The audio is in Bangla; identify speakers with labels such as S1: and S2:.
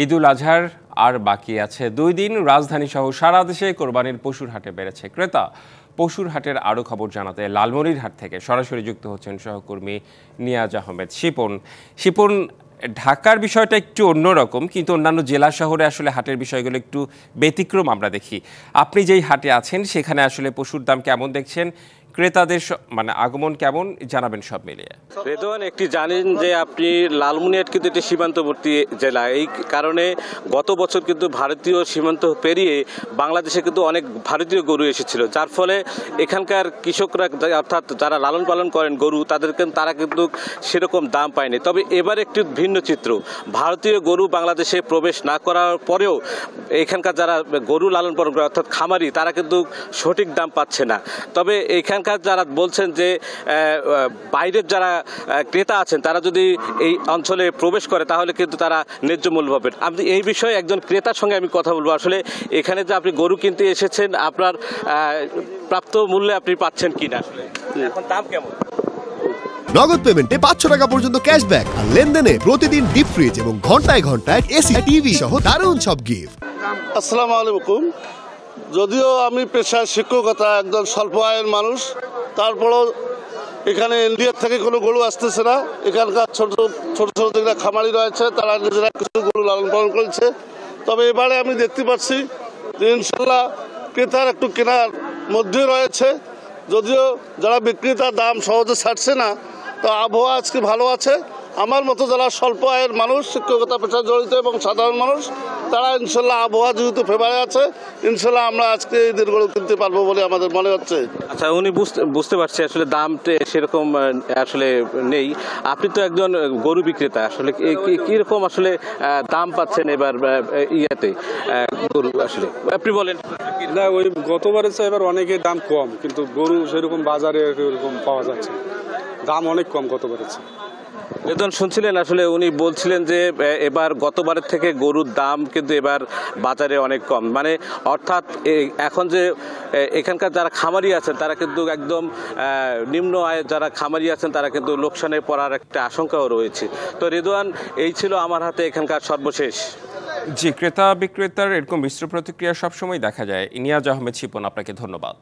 S1: ঈদুল আজহার আর বাকি আছে 2 দিন। রাজধানী সহ সারা দেশে কোরবানির পশুর হাটে বেড়েছে ক্রেতা। পশুর হাটের আরও খবর জানাতে লালমনিরহাট থেকে সরাসরি যুক্ত হচ্ছেন সহকর্মী নিয়াজ আহমেদ শিপন। ঢাকার বিষয়টা একটু অন্যরকম, কিন্তু অন্যান্য জেলা শহরে আসলে হাটের বিষয়গুলো একটু ব্যতিক্রম আমরা দেখি। আপনি যেই হাটে আছেন সেখানে আসলে পশুর দাম কেমন দেখছেন, ক্রেতাদের মানে আগমন কেমন, জানাবেন সব মিলিয়ে।
S2: রেদওয়ান, একটি জানেন যে আপনি লালমনিরহাট কিন্তু একটি সীমান্তবর্তী জেলা, এই কারণে গত বছর কিন্তু ভারতীয় সীমান্ত পেরিয়ে বাংলাদেশে কিন্তু অনেক ভারতীয় গরু এসেছিল, যার ফলে এখানকার কৃষকরা অর্থাৎ যারা লালন পালন করেন গরু তারা কিন্তু সেরকম দাম পায়নি। তবে এবার একটি ভিন্ন চিত্র, ভারতীয় গরু বাংলাদেশে প্রবেশ না করার পরেও এখানকার যারা গরু লালন পালন করে অর্থাৎ খামারি তারা কিন্তু সঠিক দাম পাচ্ছে না। তবে এখানকার যারা বলছেন যে বাইরের যারা ক্রেতা আছেন তারা যদি এই অঞ্চলে প্রবেশ করে তাহলে কিন্তু তারা ন্যায্য মূল্য পাবেন। আপনি এই বিষয়ে একজন ক্রেতার সঙ্গে আমি কথা বলবো, আসলে এখানে যে আপনি গরু কিনতে এসেছেন আপনার প্রাপ্ত মূল্যে আপনি পাচ্ছেন কিনা, আসলে এখন দাম কেমন?
S3: নগদ পেমেন্টে 500 টাকা পর্যন্ত ক্যাশব্যাক আর লেনদেনে প্রতিদিন ডিপ ফ্রিজ এবং ঘন্টায় ঘন্টায় এসি টিভি সহ দারুণ সব গিফট।
S4: আসসালামু আলাইকুম। যদিও আমি পেশায় শিক্ষকতা, একজন স্বল্প আয়ের মানুষ, তারপরেও এখানে ইন্ডিয়ার থেকে কোনো গরু আসতেছে না। এখানকার ছোট ছোট যেগুলো খামারি রয়েছে তারা নিজেরা কিছু গরু লালন পালন করেছে। তবে এবারে আমি দেখতে পাচ্ছি যে ইনশাল্লাহ ক্রেতার একটু কেনার মধ্যে রয়েছে, যদিও যারা বিক্রেতা দাম সহজে ছাড়ছে না। তো আবহাওয়া আজকে ভালো আছে। আমার মতো যারা স্বল্প আয়ের মানুষ, শিক্ষকতা পেশায় জড়িত এবং সাধারণ মানুষ, তারা ইনশাল্লাহ আবহাওয়া যেহেতু ফেভারে আছে, ইনশাল্লাহ আমরা আজকে এই দিনগুলো কিনতে পারবো বলে আমাদের মনে হচ্ছে।
S2: আচ্ছা, উনি বুঝতে পারছি আসলে দামটা সেরকম আসলে নেই। আপনি তো একজন গরু বিক্রেতা, আসলে কিরকম আসলে দাম পাচ্ছেন এবার ইয়াতে গরু, আসলে আপনি বলেন।
S5: না, ওই গতবারের চেয়ে এবার অনেকের দাম কম, কিন্তু গরু সেরকম বাজারে এরকম পাওয়া যাচ্ছে, দাম অনেক কম গতবারের চেয়ে।
S2: রেদওয়ান, শুনছিলেন আসলে উনি বলছিলেন যে এবার গতবারের থেকে গরুর দাম কিন্তু এবার বাজারে অনেক কম, মানে অর্থাৎ এখন যে এখানকার যারা খামারি আছেন তারা কিন্তু একদম নিম্ন আয়ের যারা খামারি আছেন তারা কিন্তু লোকসানে পড়ার একটা আশঙ্কাও রয়েছে। তো রেদওয়ান, এই ছিল আমার হাতে এখানকার সর্বশেষ।
S1: জি, ক্রেতা বিক্রেতার এরকম মিশ্র প্রতিক্রিয়া সবসময় দেখা যায়। নিয়াজ আহমেদ শিপন, আপনাকে ধন্যবাদ।